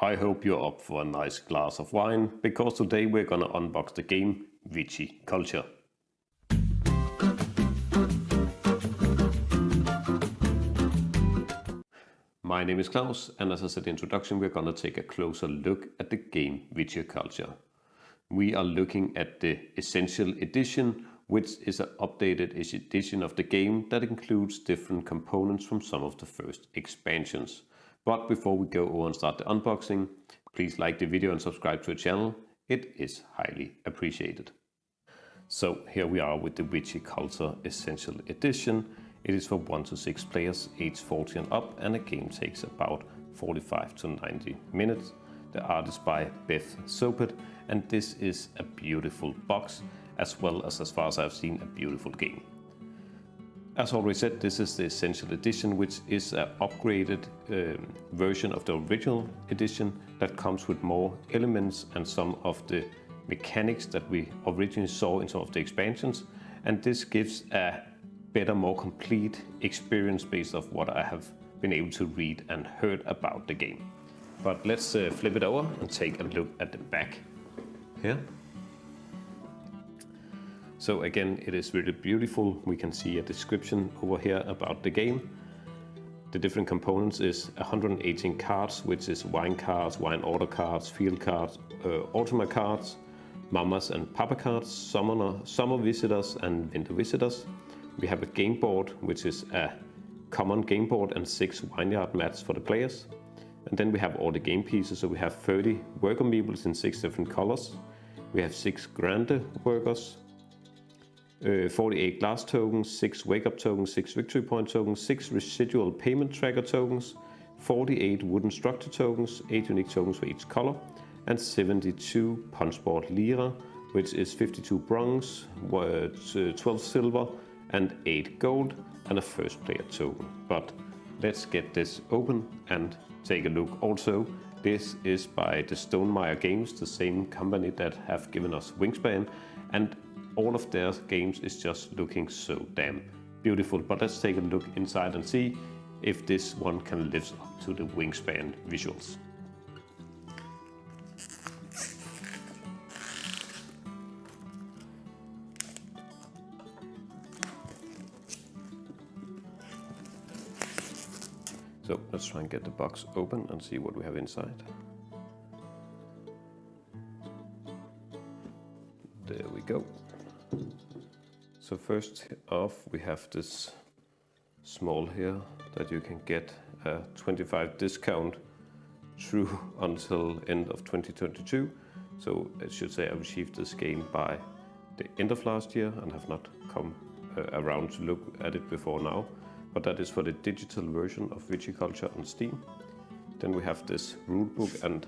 I hope you're up for a nice glass of wine, because today we're gonna unbox the game Viticulture. My name is Claus, and as I said in the introduction, we're gonna take a closer look at the game Viticulture. We are looking at the Essential Edition, which is an updated edition of the game that includes different components from some of the first expansions. But before we go over and start the unboxing, please like the video and subscribe to the channel. It is highly appreciated. So here we are with the Viticulture Essential Edition. It is for 1 to 6 players, age 40 and up, and the game takes about 45 to 90 minutes. The art is by Beth Sopet, and this is a beautiful box, as well as far as I've seen, a beautiful game. As already said, this is the Essential Edition, which is an upgraded version of the original edition that comes with more elements and some of the mechanics that we originally saw in some of the expansions. And this gives a better, more complete experience based off what I have been able to read and heard about the game. But let's flip it over and take a look at the back here. So again, it is really beautiful. We can see a description over here about the game. The different components is 118 cards, which is wine cards, wine order cards, field cards, automa cards, mamas and papa cards, summer visitors and winter visitors. We have a game board, which is a common game board, and 6 vineyard mats for the players. And then we have all the game pieces. So we have 30 worker meeples in 6 different colors. We have 6 grande workers, 48 glass tokens, 6 wake up tokens, 6 victory point tokens, 6 residual payment tracker tokens, 48 wooden structure tokens, 8 unique tokens for each color, and 72 punchboard lira, which is 52 bronze, 12 silver, and 8 gold, and a first player token. But let's get this open and take a look. Also, this is by the Stonemaier Games, the same company that have given us Wingspan, and all of their games is just looking so damn beautiful. But let's take a look inside and see if this one can live up to the Wingspan visuals. So let's try and get the box open and see what we have inside. There we go. So first off, we have this small here that you can get a 25% discount through until end of 2022. So it should say I received this game by the end of last year and have not come around to look at it before now. But that is for the digital version of Viticulture on Steam. Then we have this rulebook, and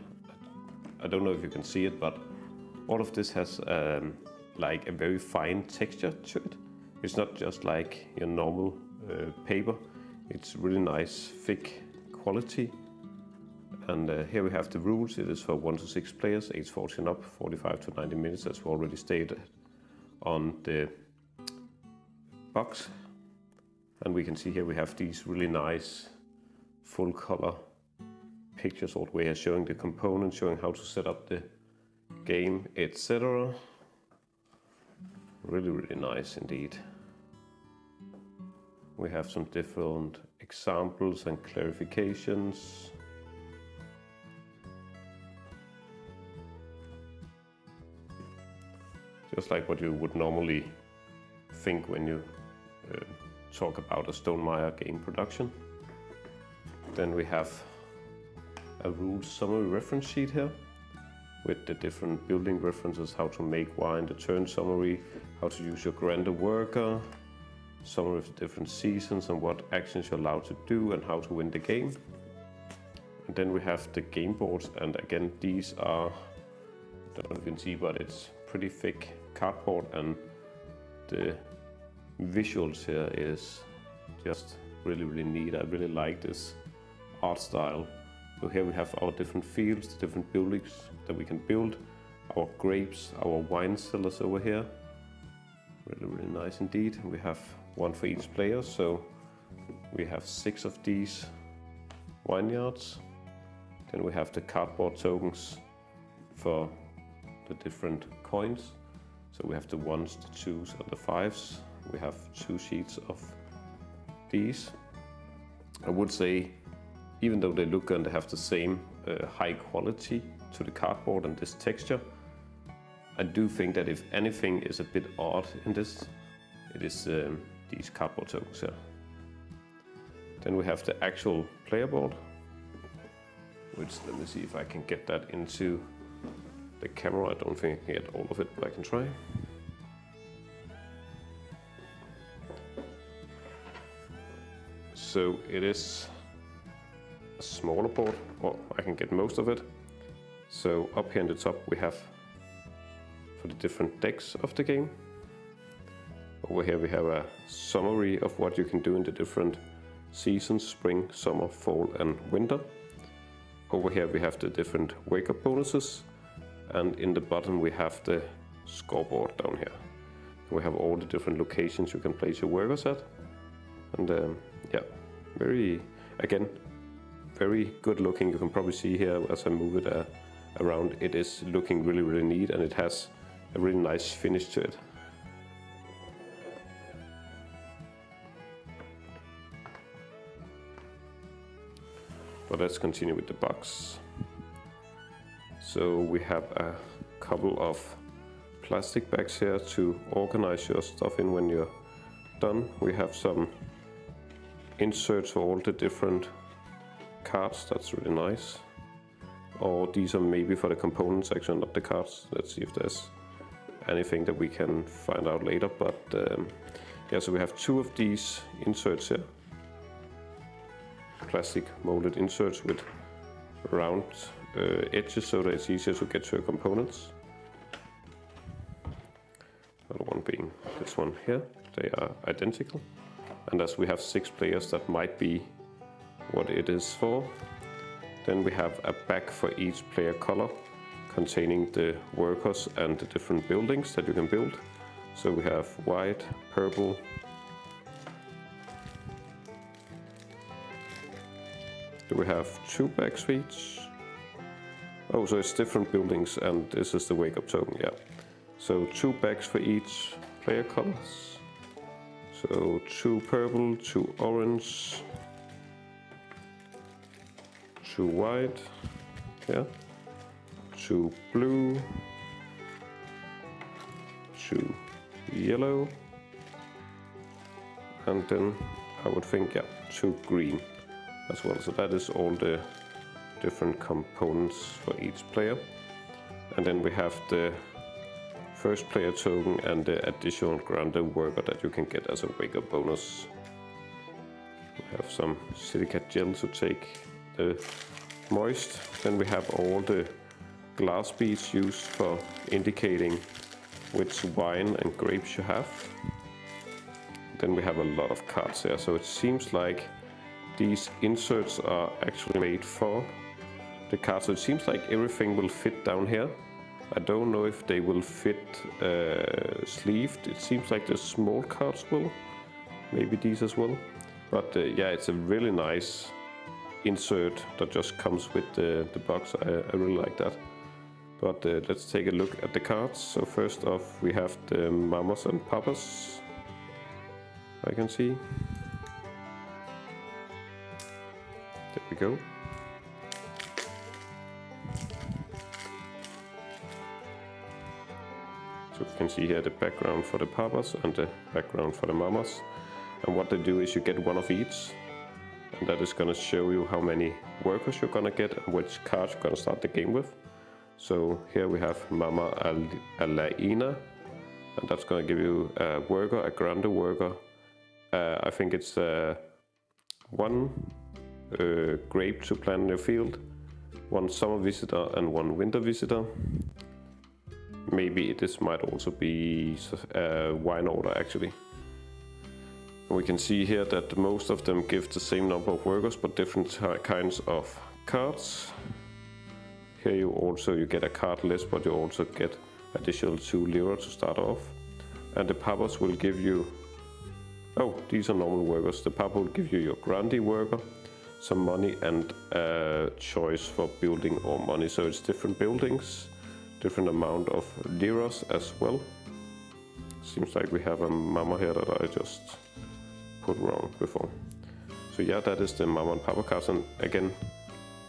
I don't know if you can see it, but all of this has like a very fine texture to it. It's not just like your normal paper. It's really nice, thick quality. And here we have the rules. It is for 1 to 6 players, age 40 and up, 45 to 90 minutes, as we already stated on the box. And we can see here we have these really nice full color pictures all the way here, showing the components, showing how to set up the game, etc. Really, really nice indeed. We have some different examples and clarifications. Just like what you would normally think when you talk about a Stonemaier game production. Then we have a rules summary reference sheet here with the different building references, how to make wine, the turn summary, how to use your grande worker, summary of the different seasons and what actions you're allowed to do and how to win the game. And then we have the game boards, and again these are, I don't know if you can see, but it's pretty thick cardboard, and the visuals here is just really, really neat. I really like this art style. So here we have our different fields, the different buildings that we can build, our grapes, our wine cellars over here. Really, really nice indeed. We have one for each player, so we have 6 of these vineyards. Then we have the cardboard tokens for the different coins. So we have the 1s, the 2s and the 5s. We have 2 sheets of these. I would say, even though they look and they have the same high quality to the cardboard and this texture, I do think that if anything is a bit odd in this, it is these cardboard tokens here. Then we have the actual player board, which, let me see if I can get that into the camera. I don't think I can get all of it, but I can try. So it is a smaller board, or I can get most of it. So up here in the top we have for the different decks of the game. Over here we have a summary of what you can do in the different seasons: spring, summer, fall and winter. Over here we have the different wake up bonuses, and in the bottom we have the scoreboard down here. We have all the different locations you can place your workers at, and yeah, very good looking. You can probably see here as I move it around, it is looking really neat, and it has a really nice finish to it. But let's continue with the box. So we have a couple of plastic bags here to organize your stuff in when you're done. We have some inserts for all the different cards. That's really nice. Or these are maybe for the component section, not the cards. Let's see if there's anything that we can find out later. But yeah, so we have 2 of these inserts here. Plastic molded inserts with round edges so that it's easier to get to your components. Another one being this one here. They are identical. And as we have 6 players, that might be what it is for. Then we have a bag for each player color containing the workers and the different buildings that you can build. So we have white, purple, do we have 2 bags for each? Oh, so it's different buildings, and this is the wake up token, yeah. So 2 bags for each player colors. So 2 purple, 2 orange, 2 white, yeah, 2 blue, 2 yellow, and then I would think, yeah, 2 green as well. So that is all the different components for each player. And then we have the first player token and the additional grounded worker that you can get as a wake up bonus. We have some silica gel to take the moist. Then we have all the glass beads used for indicating which wine and grapes you have. Then we have a lot of cards here, so it seems like these inserts are actually made for the cards. So it seems like everything will fit down here. I don't know if they will fit sleeved. It seems like the small cards will, maybe these as well. But yeah, it's a really nice insert that just comes with the box. I really like that. But let's take a look at the cards. So first off we have the mamas and papas, I can see. There we go. So you can see here the background for the papas and the background for the mamas. And what they do is you get one of each. And that is going to show you how many workers you're going to get and which cards you're going to start the game with. So here we have Mama Alaina. And that's going to give you a worker, a grande worker. I think it's 1 grape to plant in your field, 1 summer visitor and 1 winter visitor. Maybe this might also be a wine order actually. And we can see here that most of them give the same number of workers but different kinds of cards. Here you get a card list, but you also get additional 2 lira to start off. And the papas will give you, oh, these are normal workers. The papa will give you your grande worker, some money and a choice for building or money. So it's different buildings, different amount of liras as well. Seems like we have a mama here that I just put wrong before. So yeah, that is the mama and papa cards, and again,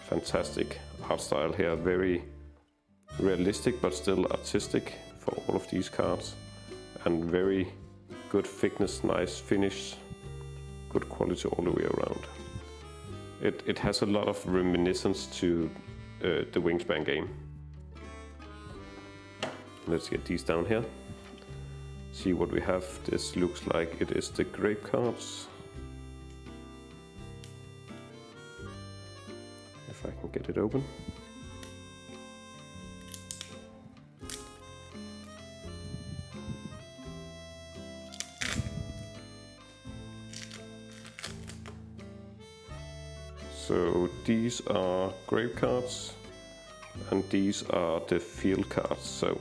fantastic art style here, very realistic but still artistic for all of these cards, and very good thickness, nice finish, good quality all the way around. It has a lot of reminiscence to the Wingspan game. Let's get these down here. See what we have. This looks like it is the grape cards. If I can get it open. So these are grape cards and these are the field cards. So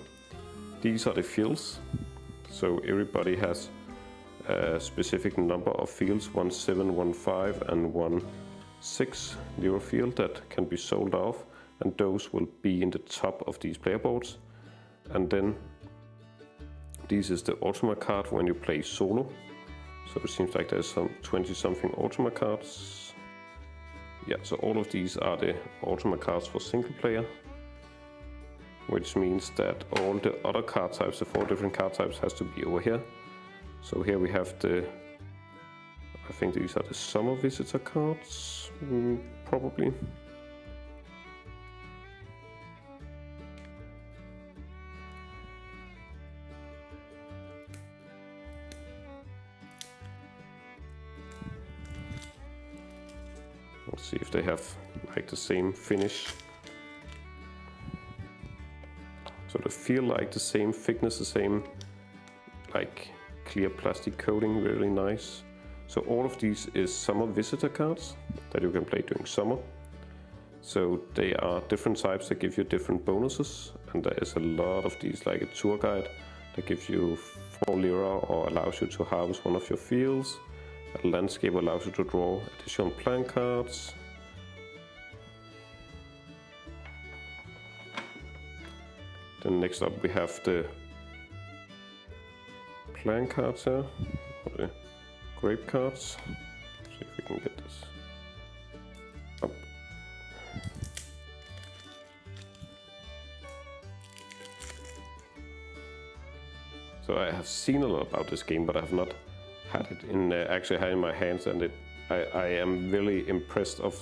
these are the fields. So everybody has a specific number of fields, 1/7, 1/5 and 1/6 lira field that can be sold off, and those will be in the top of these player boards. And then this is the Ultima card when you play solo. So it seems like there's some 20 something Ultima cards. Yeah, so all of these are the Ultima cards for single player, which means that all the other card types, the 4 different card types, has to be over here. So here we have the, I think these are the summer visitor cards, probably. Let's see if they have like the same finish. So they feel like the same thickness, the same like clear plastic coating, really nice. So all of these is summer visitor cards that you can play during summer. So they are different types that give you different bonuses, and there is a lot of these, like a tour guide that gives you 4 lira or allows you to harvest one of your fields. A landscape allows you to draw additional plan cards. Then next up we have the plan cards here, or the grape cards. See if we can get this up. So I have seen a lot about this game, but I have not had it in actually had it in my hands, and I am really impressed of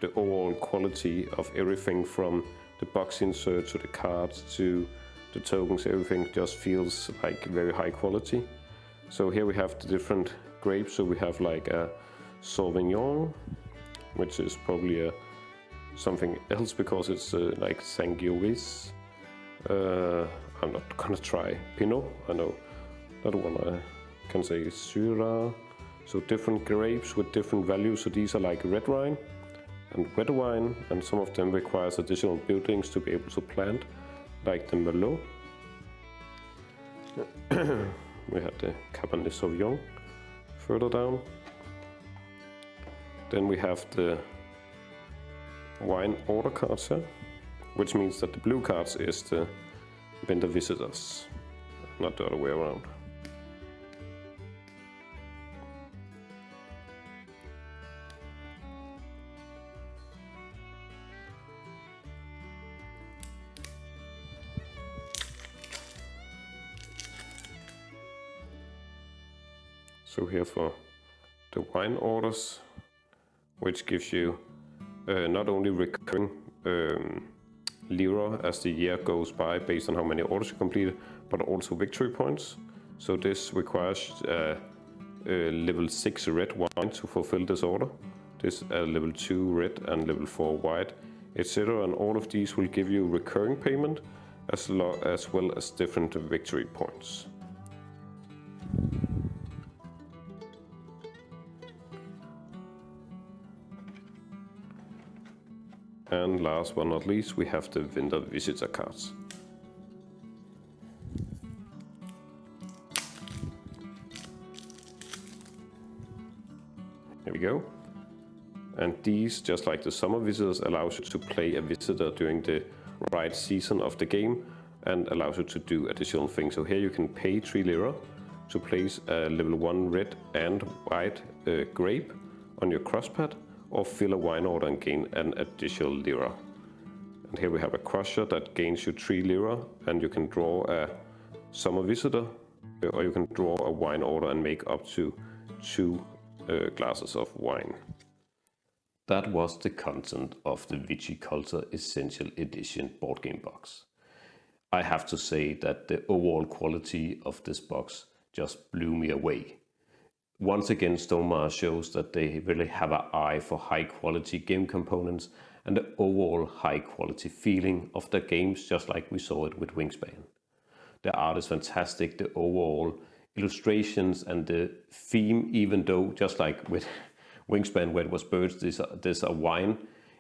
the overall quality of everything, from the box insert to the cards to the tokens. Everything just feels like very high quality. So here we have the different grapes. So we have like a Sauvignon, which is probably something else because it's like Sangiovese. I'm not gonna try Pinot. I know that one I can say Syrah. So different grapes with different values. So these are like red wine and red wine, and some of them requires additional buildings to be able to plant, like the Merlot. We have the Cabernet Sauvignon further down. Then we have the wine order cards here, which means that the blue cards is the vendor visitors, not the other way around. So here for the wine orders, which gives you not only recurring lira as the year goes by based on how many orders you completed, but also victory points. So this requires level 6 red wine to fulfill this order. This level 2 red and level 4 white, etc. And all of these will give you recurring payment as well as different victory points. And last but not least, we have the vendor visitor cards. Here we go. And these, just like the summer visitors, allows you to play a visitor during the right season of the game and allows you to do additional things. So here you can pay 3 lira to place a level 1 red and white grape on your crosspad, or fill a wine order and gain an additional lira. And here we have a crusher that gains you 3 lira, and you can draw a summer visitor, or you can draw a wine order and make up to 2 glasses of wine. That was the content of the Viticulture Essential Edition board game box. I have to say that the overall quality of this box just blew me away. Once again, Stonemaier shows that they really have an eye for high quality game components and the overall high quality feeling of their games, just like we saw it with Wingspan. The art is fantastic, the overall illustrations and the theme, even though just like with Wingspan where it was birds, this are wine,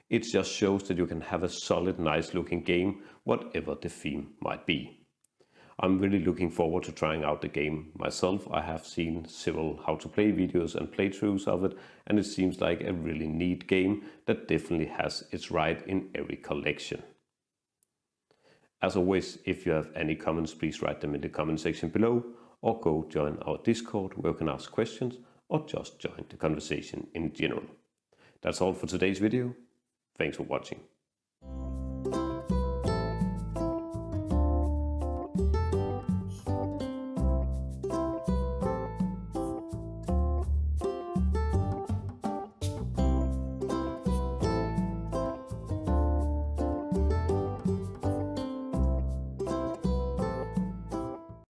it just shows that you can have a solid, nice looking game, whatever the theme might be. I'm really looking forward to trying out the game myself. I have seen several how to play videos and playthroughs of it, and it seems like a really neat game that definitely has its right in every collection. As always, if you have any comments, please write them in the comment section below, or go join our Discord where you can ask questions or just join the conversation in general. That's all for today's video. Thanks for watching.